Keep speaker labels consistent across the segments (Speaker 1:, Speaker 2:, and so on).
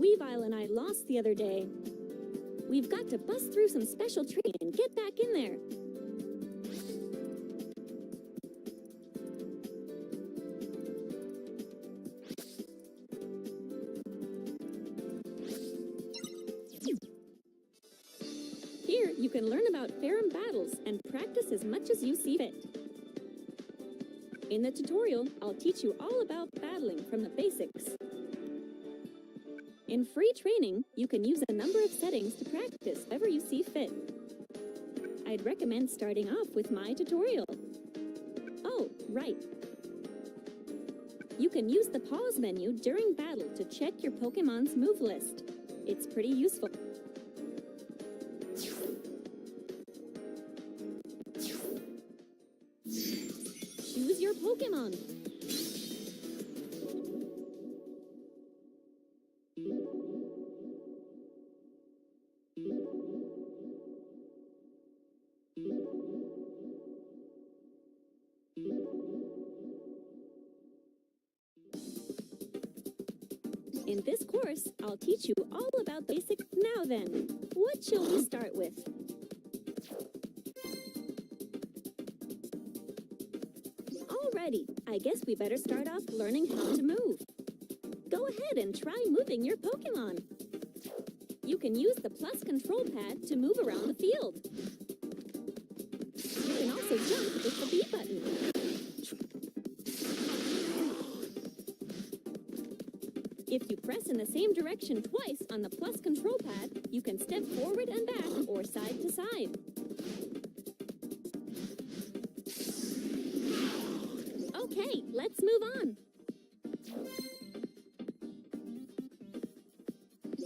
Speaker 1: Weavile and I lost the other day. We've got to bust through some special training and get back in there. Here, you can learn about Ferrum battles and practice as much as you see fit. In the tutorial, I'll teach you all about battling from the basics. In free training, you can use a number of settings to practice wherever you see fit. I'd recommend starting off with my tutorial. Oh, right. You can use the pause menu during battle to check your Pokemon's move list. It's pretty useful. Choose your Pokemon. In this course, I'll teach you all about basic. Now then, what shall we start with? Alrighty, I guess we better start off learning how to move. Go ahead and try moving your Pokemon. You can use the plus control pad to move around the field. You can also jump with the B button. If you press in the same direction twice on the plus control pad, you can step forward and back or side to side. Okay, let's move on.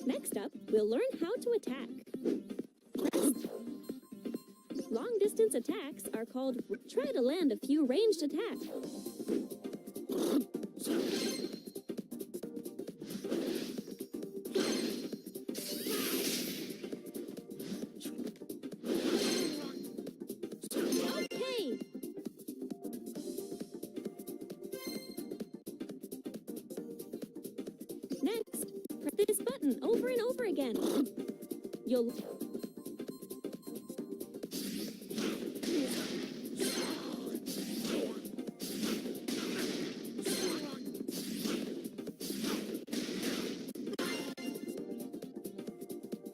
Speaker 1: Next up, we'll learn how to attack. Long-distance attacks are called. Try to land a few ranged attacks. Next, press this button over and over again. You'll...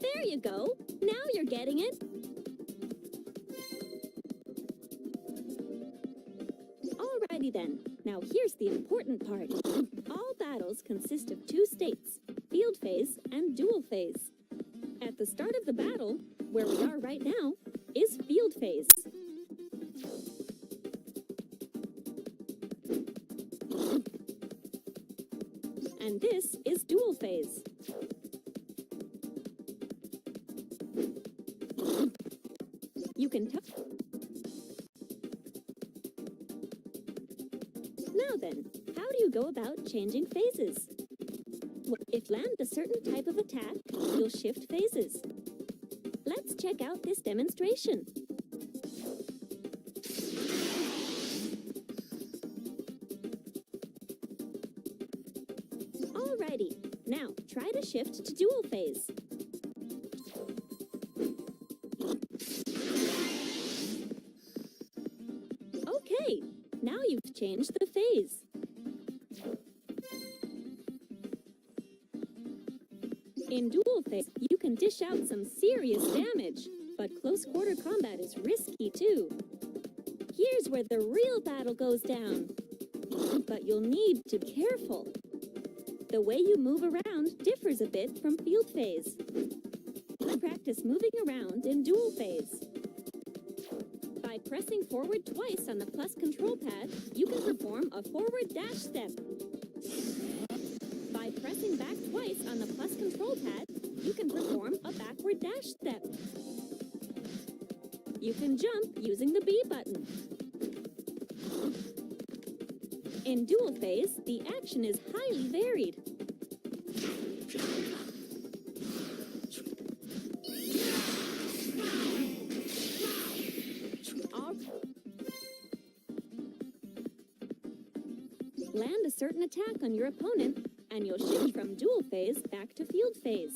Speaker 1: There you go. Now you're getting it. Alrighty then. Now here's the important part. All battles consist of two states, field phase and duel phase. At the start of the battle, where we are right now, is field phase. And this is duel phase. You can tell. Now then, how do you go about changing phases? Well, if land a certain type of attack, you'll shift phases. Let's check out this demonstration. Alrighty, now try to shift to dual phase. Okay, now you've changed the phase. In dual phase, you can dish out some serious damage, but close quarter combat is risky too. Here's where the real battle goes down. But you'll need to be careful. The way you move around differs a bit from field phase. Practice moving around in dual phase. By pressing forward twice on the plus control pad, you can perform a forward dash step. By pressing back twice on the plus control pad, you can perform a backward dash step. You can jump using the B button. In dual phase, the action is highly varied. Land a certain attack on your opponent, and you'll shift from dual phase back to field phase.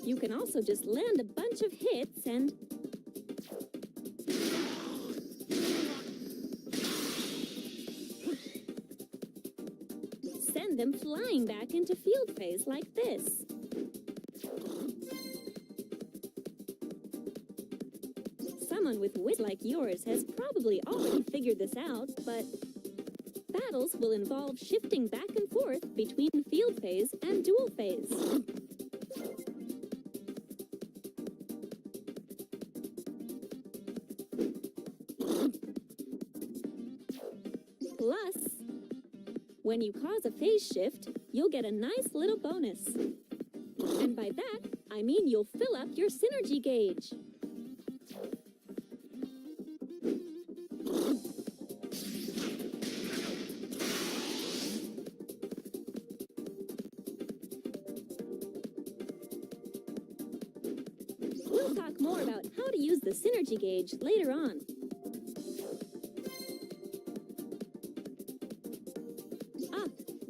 Speaker 1: You can also just land a bunch of hits and send them flying back into field phase like this. Someone with wit like yours has probably already figured this out, but battles will involve shifting back and forth between field phase and dual phase. Plus, when you cause a phase shift, you'll get a nice little bonus. And by that, I mean you'll fill up your synergy gauge. We'll talk more about how to use the synergy gauge later on.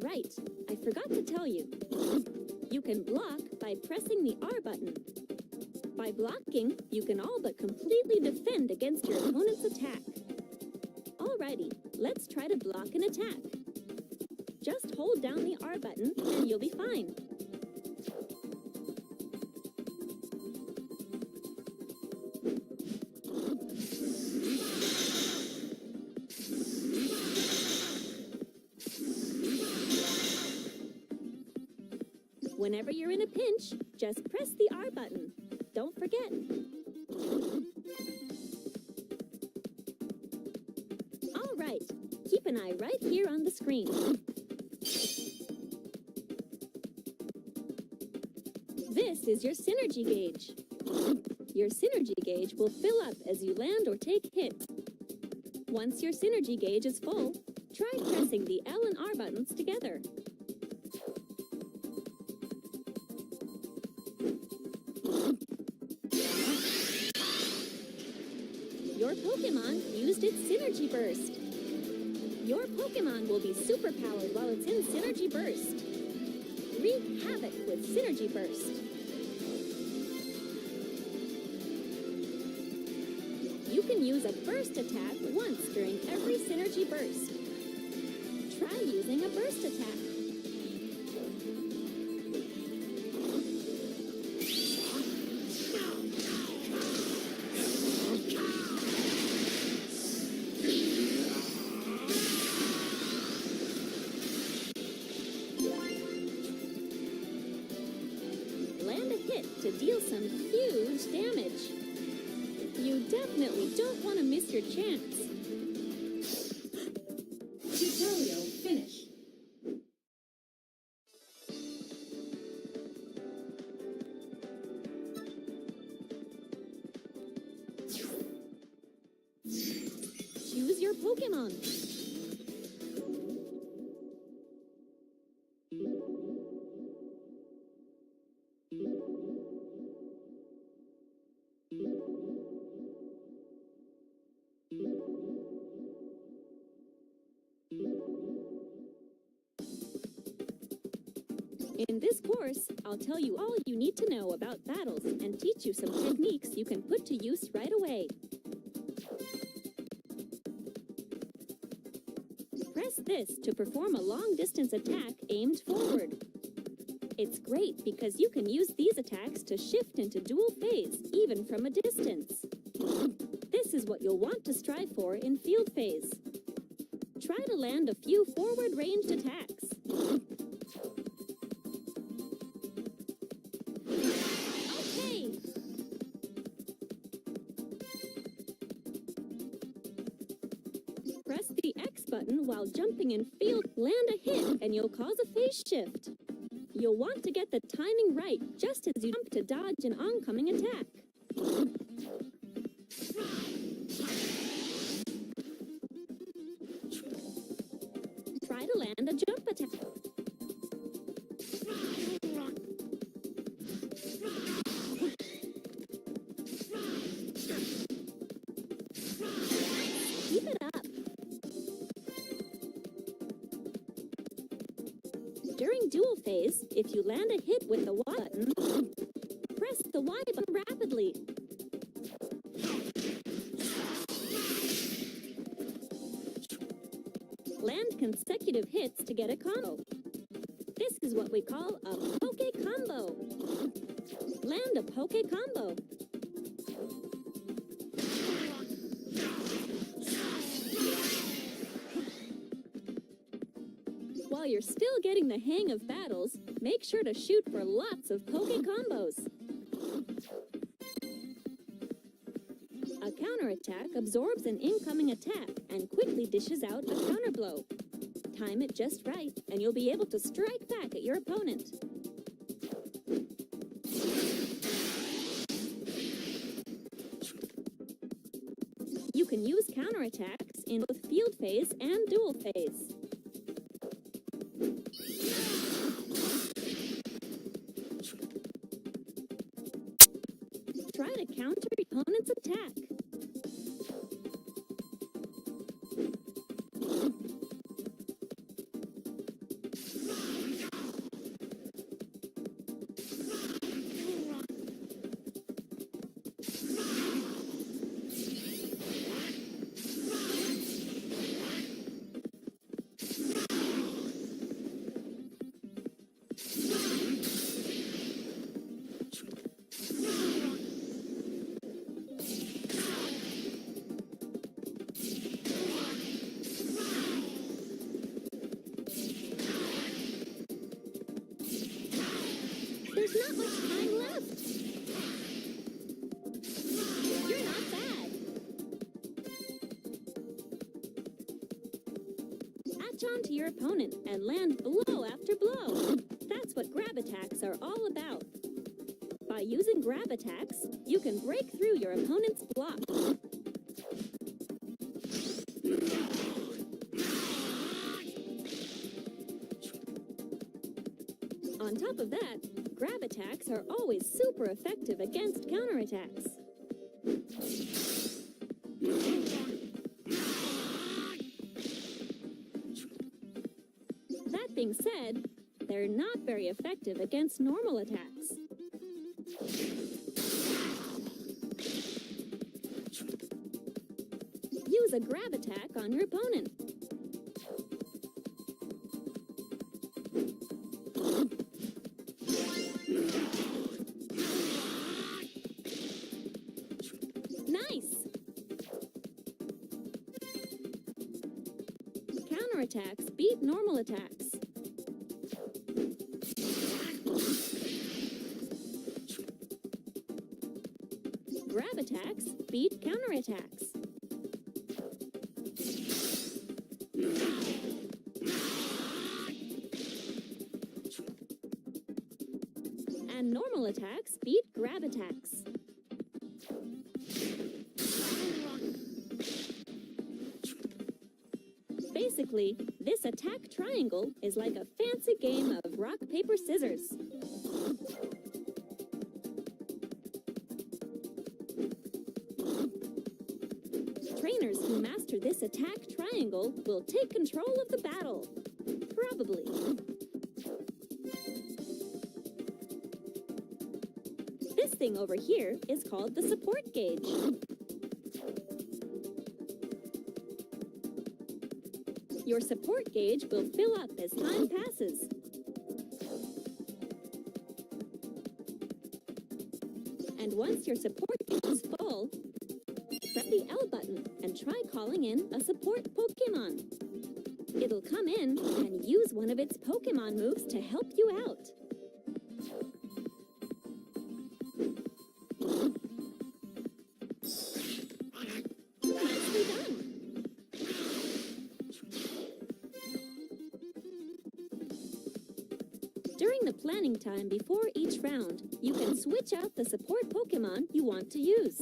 Speaker 1: Right, I forgot to tell you. You can block by pressing the R button. By blocking, you can all but completely defend against your opponent's attack. Alrighty, let's try to block an attack. Just hold down the R button and you'll be fine. Whenever you're in a pinch, just press the R button. Don't forget. All right, keep an eye right here on the screen. This is your synergy gauge. Your synergy gauge will fill up as you land or take hits. Once your synergy gauge is full, try pressing the L and R buttons together. Your Pokemon used its Synergy Burst. Your Pokemon will be superpowered while it's in Synergy Burst. Wreak havoc with Synergy Burst. You can use a burst attack once during every Synergy Burst. Try using a burst attack. To deal some huge damage. You definitely don't want to miss your chance.
Speaker 2: Tutorial finished.
Speaker 1: Choose your Pokemon. In this course, I'll tell you all you need to know about battles and teach you some techniques you can put to use right away. Press this to perform a long-distance attack aimed forward. It's great because you can use these attacks to shift into dual phase, even from a distance. This is what you'll want to strive for in field phase. Try to land a few forward-ranged attacks. Press the X button while jumping in field, land a hit, and you'll cause a phase shift. You'll want to get the timing right just as you jump to dodge an oncoming attack. Try to land a jump attack. During duel phase, if you land a hit with the Y button, press the Y button rapidly. Land consecutive hits to get a combo. This is what we call a Poke Combo. Land a Poke Combo. While you're still getting the hang of battles, make sure to shoot for lots of Poke Combos. A counterattack absorbs an incoming attack and quickly dishes out a counterblow. Time it just right, and you'll be able to strike back at your opponent. You can use counterattacks in both field phase and duel phase. Try to counter your opponent's attack. There's not much time left. You're not bad. Latch on to your opponent and land blow after blow. That's what grab attacks are all about. By using grab attacks, you can break through your opponent's block. On top of that, grab attacks are always super effective against counterattacks. That being said, they're not very effective against normal attacks. Use a grab attack on your opponent. Nice! Counterattacks beat normal attacks. Grab attacks beat counterattacks. And normal attacks beat grab attacks. Basically, this attack triangle is like a fancy game of rock, paper, scissors. Trainers who master this attack triangle will take control of the battle. Probably. This thing over here is called the support gauge. Your support gauge will fill up as time passes. And once your support gauge is full, press the L button and try calling in a support Pokemon. It'll come in and use one of its Pokemon moves to help you out. Nicely done! During the planning time before each round, you can switch out the support Pokemon you want to use.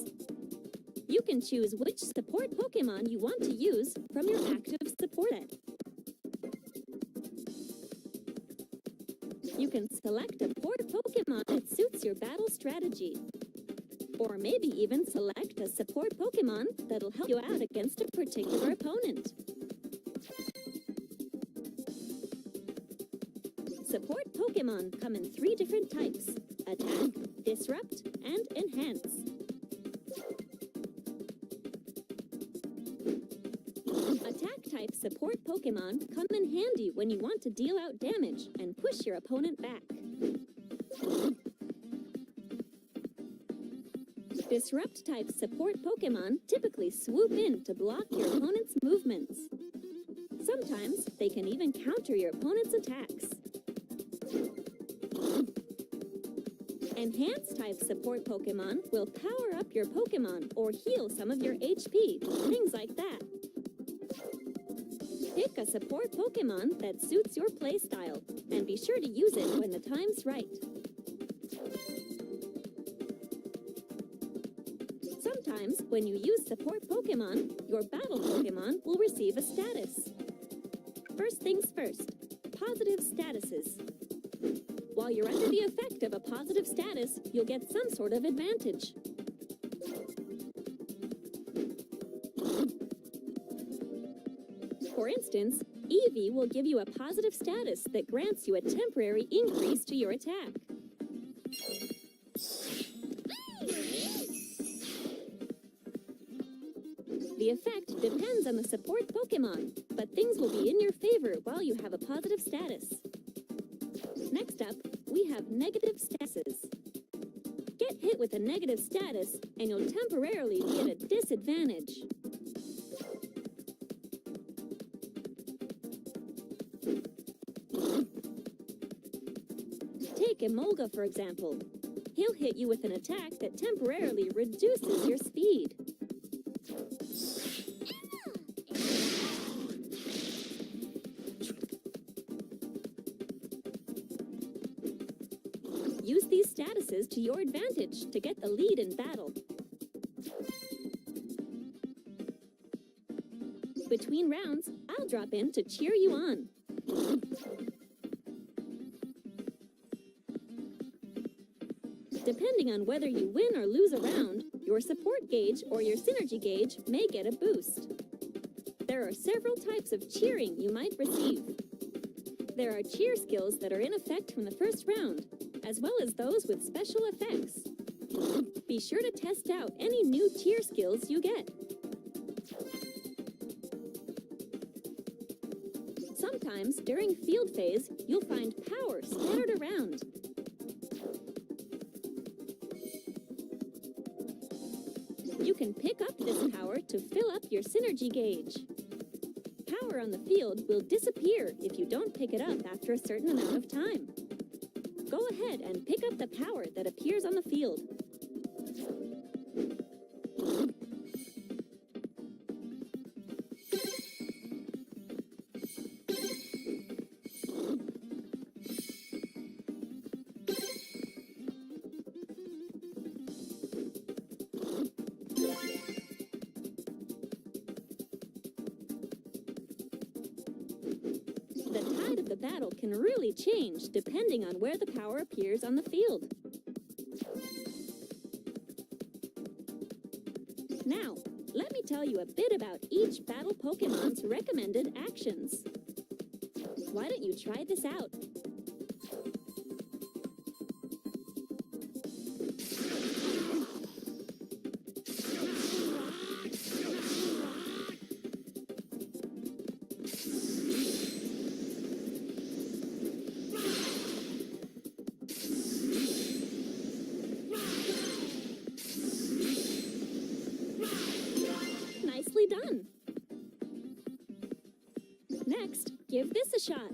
Speaker 1: You can choose which support Pokemon you want to use from your active support set. You can select a support Pokemon that suits your battle strategy. Or maybe even select a support Pokemon that'll help you out against a particular opponent. Support Pokemon come in 3 different types: Attack, Disrupt, and Enhance. Attack-type support Pokemon come in handy when you want to deal out damage and push your opponent back. Disrupt-type support Pokemon typically swoop in to block your opponent's movements. Sometimes they can even counter your opponent's attacks. Enhance-type support Pokemon will power up your Pokemon or heal some of your HP, things like that. Pick a support Pokemon that suits your playstyle, and be sure to use it when the time's right. Sometimes, when you use support Pokemon, your battle Pokemon will receive a status. First things first, positive statuses. While you're under the effect of a positive status, you'll get some sort of advantage. For instance, Eevee will give you a positive status that grants you a temporary increase to your attack. The effect depends on the support Pokemon, but things will be in your favor while you have a positive status. Next up, we have negative statuses. Get hit with a negative status, and you'll temporarily be at a disadvantage. Take Emolga, for example. He'll hit you with an attack that temporarily reduces your speed. Use these statuses to your advantage to get the lead in battle. Between rounds, I'll drop in to cheer you on. Depending on whether you win or lose a round, your support gauge or your synergy gauge may get a boost. There are several types of cheering you might receive. There are cheer skills that are in effect from the first round, as well as those with special effects. Be sure to test out any new cheer skills you get. Sometimes, during field phase, you'll find power scattered around. You can pick up this power to fill up your synergy gauge. Power on the field will disappear if you don't pick it up after a certain amount of time. Go ahead and pick up the power that appears on the field. The tide of the battle can really change depending on where the power appears on the field. Now, let me tell you a bit about each battle Pokemon's recommended actions. Why don't you try this out? Nicely done. Next, give this a shot.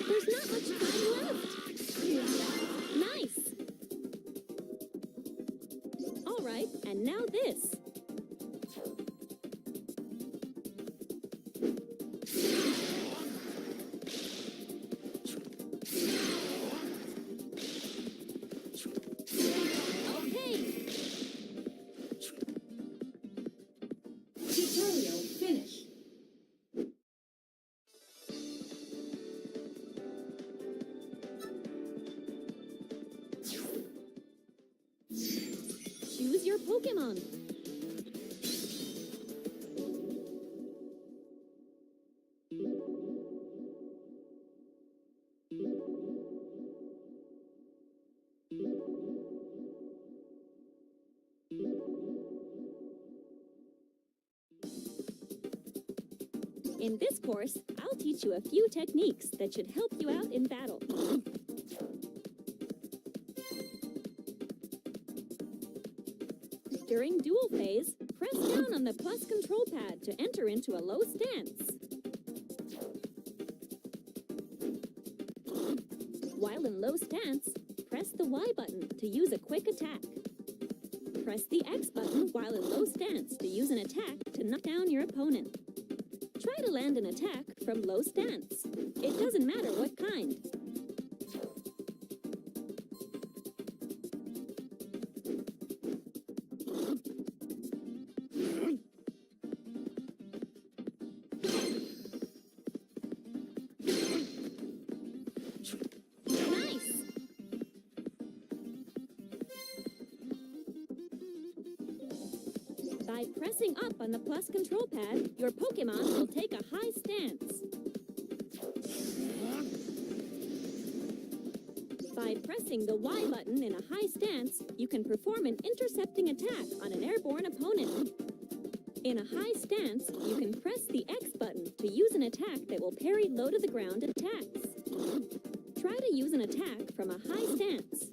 Speaker 1: There's not much time left. Nice. All right, and now this. Okay, your Pokémon. In this course, I'll teach you a few techniques that should help you out in battle. During duel phase, press down on the plus control pad to enter into a low stance. While in low stance, press the Y button to use a quick attack. Press the X button while in low stance to use an attack to knock down your opponent. Try to land an attack from low stance. It doesn't matter what kind. By pressing up on the plus control pad, your Pokémon will take a high stance. By pressing the Y button in a high stance, you can perform an intercepting attack on an airborne opponent. In a high stance, you can press the X button to use an attack that will parry low-to-the-ground attacks. Try to use an attack from a high stance.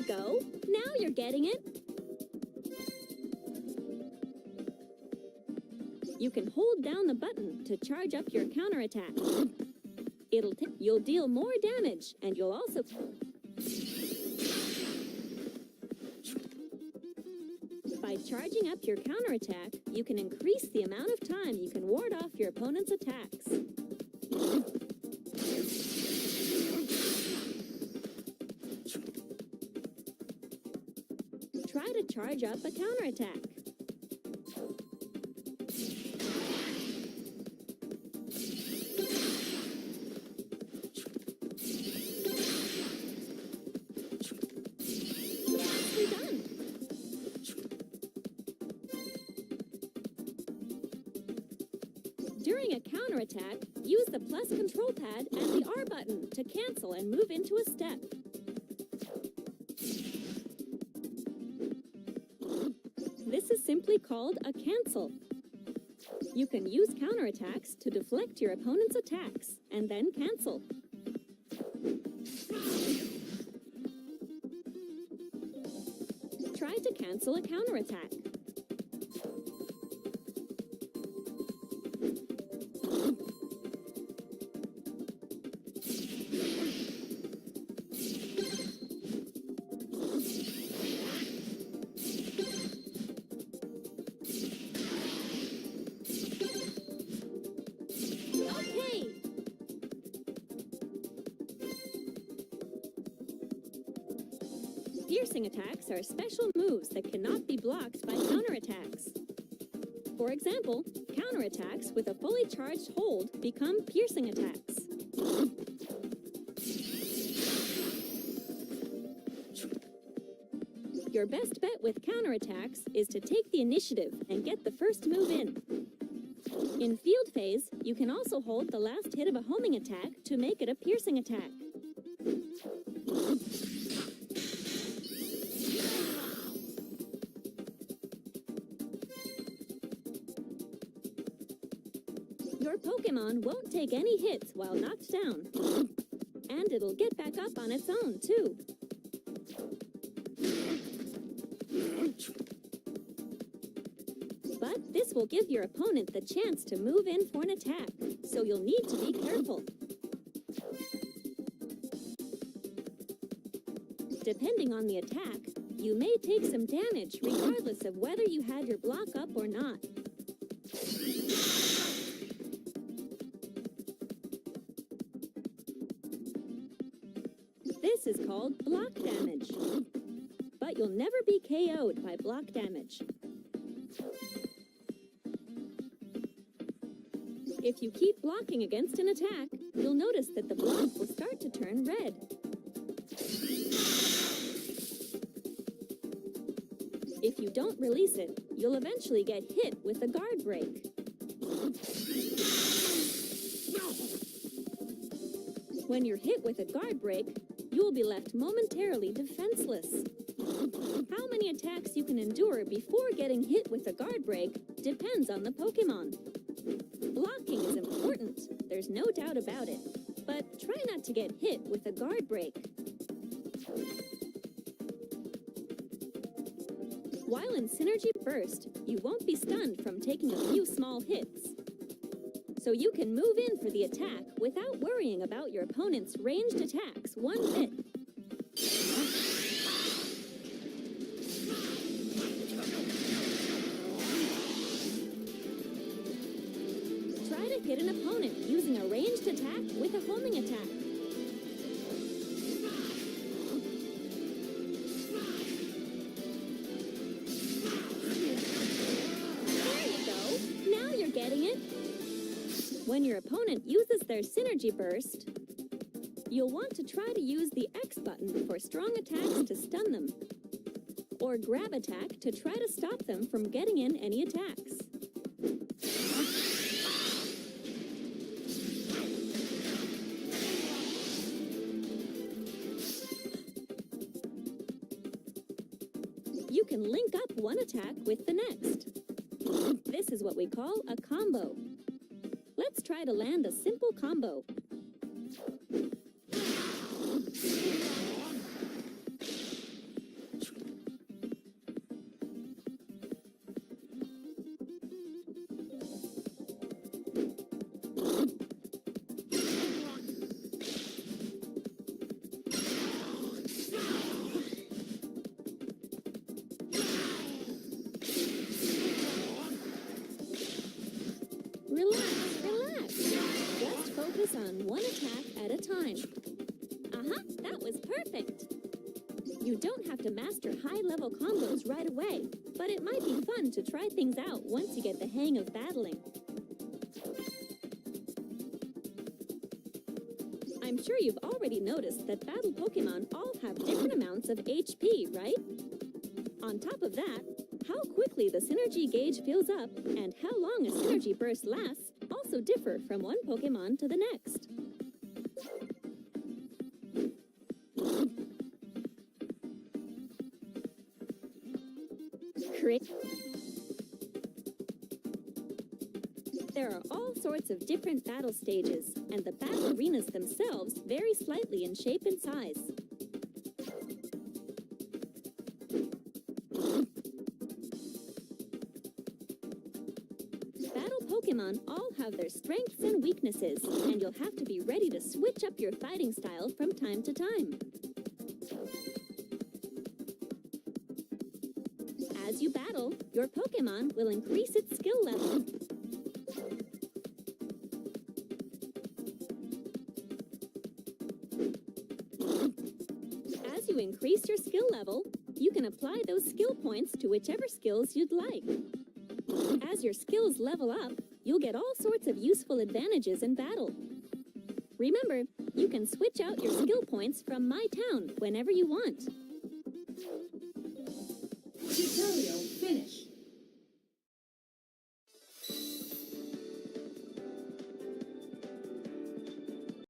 Speaker 1: Go. Now you're getting it. You can hold down the button to charge up your counterattack. You'll deal more damage, and you'll also... By charging up your counterattack, you can increase the amount of time you can ward off your opponent's attacks. Try to charge up a counterattack. Nicely done. During a counterattack, use the plus control pad and the R button to cancel and move into a step. This is simply called a cancel. You can use counterattacks to deflect your opponent's attacks, and then cancel. Try to cancel a counterattack. Piercing attacks are special moves that cannot be blocked by counterattacks. For example, counterattacks with a fully charged hold become piercing attacks. Your best bet with counterattacks is to take the initiative and get the first move in. In field phase, you can also hold the last hit of a homing attack to make it a piercing attack. Your Pokémon won't take any hits while knocked down. And it'll get back up on its own, too. But this will give your opponent the chance to move in for an attack, so you'll need to be careful. Depending on the attack, you may take some damage regardless of whether you had your block up or not. This is called block damage. But you'll never be KO'd by block damage. If you keep blocking against an attack, you'll notice that the block will start to turn red. If you don't release it, you'll eventually get hit with a guard break. When you're hit with a guard break, you will be left momentarily defenseless. How many attacks you can endure before getting hit with a guard break depends on the Pokemon. Blocking is important, there's no doubt about it, but try not to get hit with a guard break. While in Synergy Burst, you won't be stunned from taking a few small hits. So you can move in for the attack without worrying about your opponent's ranged attacks one bit. Try to hit an opponent using a ranged attack with a homing attack. When your opponent uses their Synergy Burst, you'll want to try to use the X button for strong attacks to stun them, or grab attack to try to stop them from getting in any attacks. You can link up one attack with the next. This is what we call a combo. Let's try to land a simple combo. Focus on one attack at a time. Aha, that was perfect! You don't have to master high-level combos right away, but it might be fun to try things out once you get the hang of battling. I'm sure you've already noticed that battle Pokemon all have different amounts of HP, right? On top of that, how quickly the Synergy gauge fills up and how long a Synergy Burst lasts also differ from one Pokemon to the next. There are all sorts of different battle stages, and the battle arenas themselves vary slightly in shape and size. Pokemon all have their strengths and weaknesses, and you'll have to be ready to switch up your fighting style from time to time. As you battle, your Pokemon will increase its skill level. As you increase your skill level, you can apply those skill points to whichever skills you'd like. As your skills level up, you'll get all sorts of useful advantages in battle. Remember, you can switch out your skill points from My Town whenever you want.